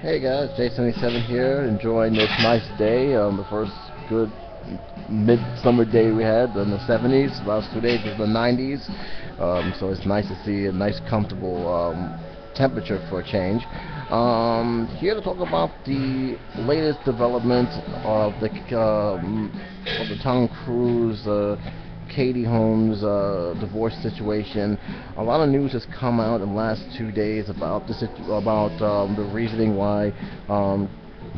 Hey guys, J77 here, enjoying this nice day. The first good midsummer day we had in the 70s. Last 2 days was the 90s. So it's nice to see a nice comfortable temperature for a change. Here to talk about the latest development of the Tom Cruise Katie Holmes divorce situation. A lot of news has come out in the last 2 days about the reasoning why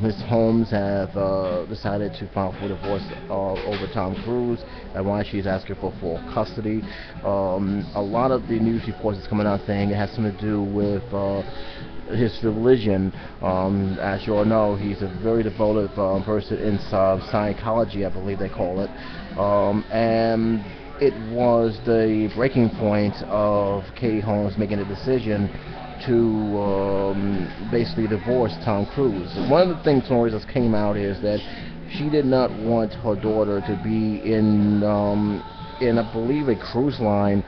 Ms. Holmes have decided to file for divorce over Tom Cruise, and why she's asking for full custody. A lot of the news reports is coming out saying it has something to do with his religion. As you all know, he's a very devoted person in Scientology, I believe they call it. And it was the breaking point of Katie Holmes making a decision to basically divorce Tom Cruise. One of the things stories that came out is that she did not want her daughter to be in I believe a cruise line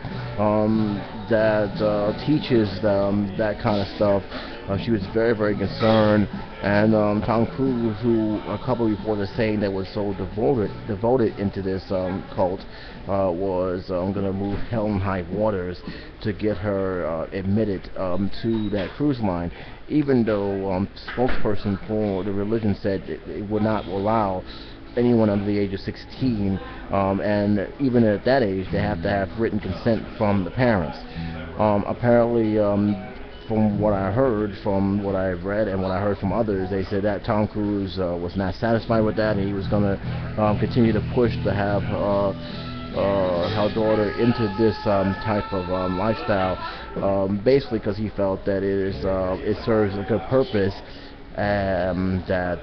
that teaches that kind of stuff. She was very, very concerned, and Tom Cruise, who a couple of reporters saying that was so devoted into this cult, was going to move hell and high waters to get her admitted to that cruise line, even though spokesperson for the religion said it would not allow anyone under the age of 16, and even at that age they have to have written consent from the parents. Apparently, from what I heard, from what I've read, and what I heard from others, they said that Tom Cruise was not satisfied with that, and he was going to continue to push to have her daughter into this type of lifestyle, basically because he felt that it serves a good purpose, that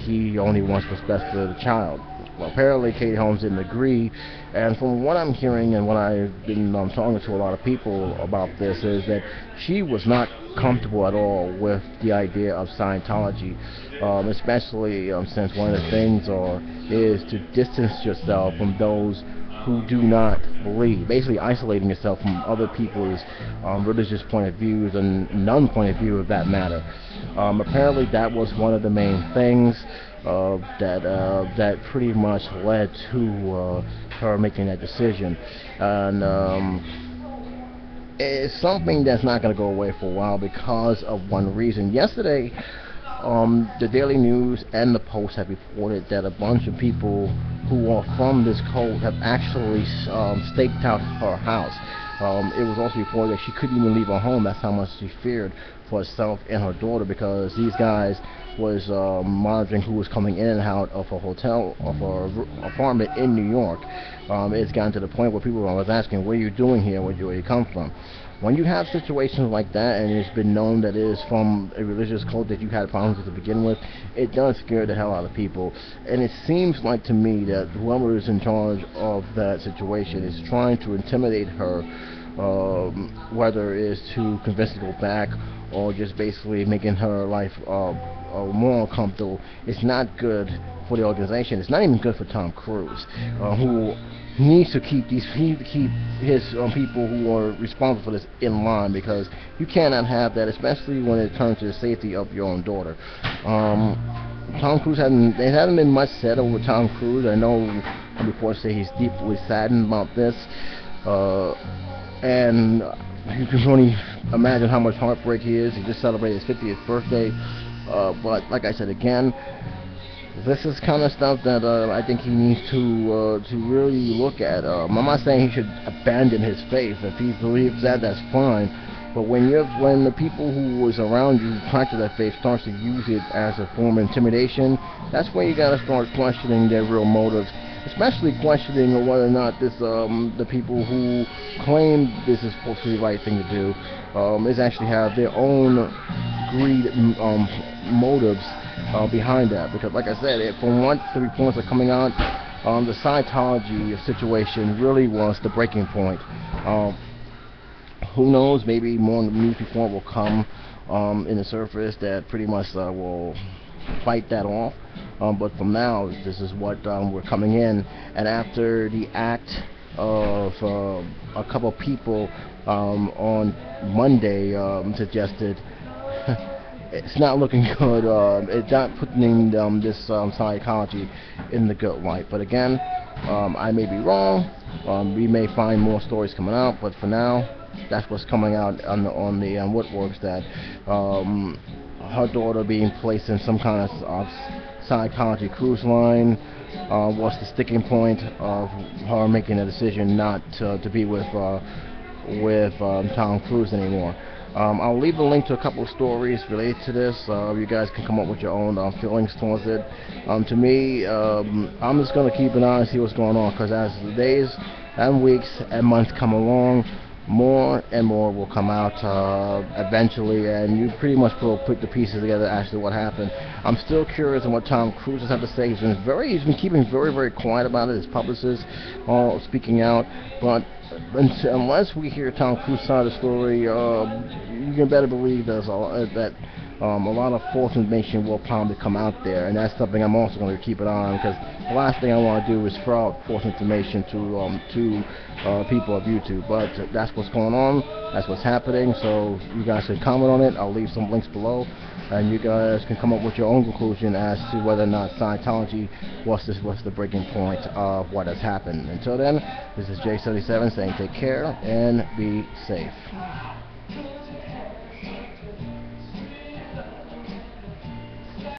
he only wants what's best for the child. Well, apparently Katie Holmes didn't agree, and from what I'm hearing and what I've been talking to a lot of people about this, is that she was not comfortable at all with the idea of Scientology, especially since one of the things is to distance yourself from those who do not believe, basically isolating yourself from other people's religious point of views, and none point of view of that matter. Apparently that was one of the main things that pretty much led to her making that decision, and it's something that's not going to go away for a while because of one reason. Yesterday, the Daily News and the Post have reported that a bunch of people who are from this cult have actually staked out her house. It was also reported that she couldn't even leave her home. That's how much she feared for herself and her daughter, because these guys was monitoring who was coming in and out of her hotel, of her apartment in New York. It's gotten to the point where people are asking, what are you doing here, where you come from? When you have situations like that, and it's been known that it is from a religious cult that you had problems with to begin with, it does scare the hell out of people. And it seems like to me that whoever is in charge of that situation is trying to intimidate her, whether it is to convince her to go back, or just basically making her life more uncomfortable. It's not good for the organization. It's not even good for Tom Cruise, who needs to keep his people who are responsible for this in line, because you cannot have that, especially when it comes to the safety of your own daughter. Tom Cruise there hasn't been much said over Tom Cruise. I know reports say he's deeply saddened about this, and you can only imagine how much heartbreak he is. He just celebrated his 50th birthday, but like I said again, this is kind of stuff that I think he needs to really look at. I'm not saying he should abandon his faith. If he believes that, that's fine. But when the people who was around you practice that faith starts to use it as a form of intimidation, that's when you got to start questioning their real motives, especially questioning whether or not the people who claim this is supposed to be the right thing to do is actually have their own greed motives behind that. Because like I said, from what the reports are coming out, the Scientology situation really was the breaking point. Who knows, maybe more news report will come in the surface that pretty much will fight that off, but from now, this is what we're coming in. And after the act of a couple of people on Monday suggested it's not looking good. It's not putting this Scientology in the good light. But again, I may be wrong. We may find more stories coming out, but for now, that's what's coming out on the woodworks, that her daughter being placed in some kind of Scientology cruise line was the sticking point of her making a decision not to be with Tom Cruise anymore. I'll leave a link to a couple of stories related to this. You guys can come up with your own feelings towards it. To me, I'm just going to keep an eye and see what's going on, because as the days and weeks and months come along, more and more will come out eventually, and you pretty much will put the pieces together as to what happened. I'm still curious on what Tom Cruise has to say. He's been keeping very quiet about it. His publicists all speaking out, but unless we hear Tom Cruise's side of the story, you can better believe there's a lot of false information will probably come out there, and that's something I'm also going to keep an eye on, because the last thing I want to do is throw out false information to people of YouTube. But that's what's going on, that's what's happening. So you guys can comment on it. I'll leave some links below, and you guys can come up with your own conclusion as to whether or not Scientology was the breaking point of what has happened. Until then, this is J77 saying take care and be safe.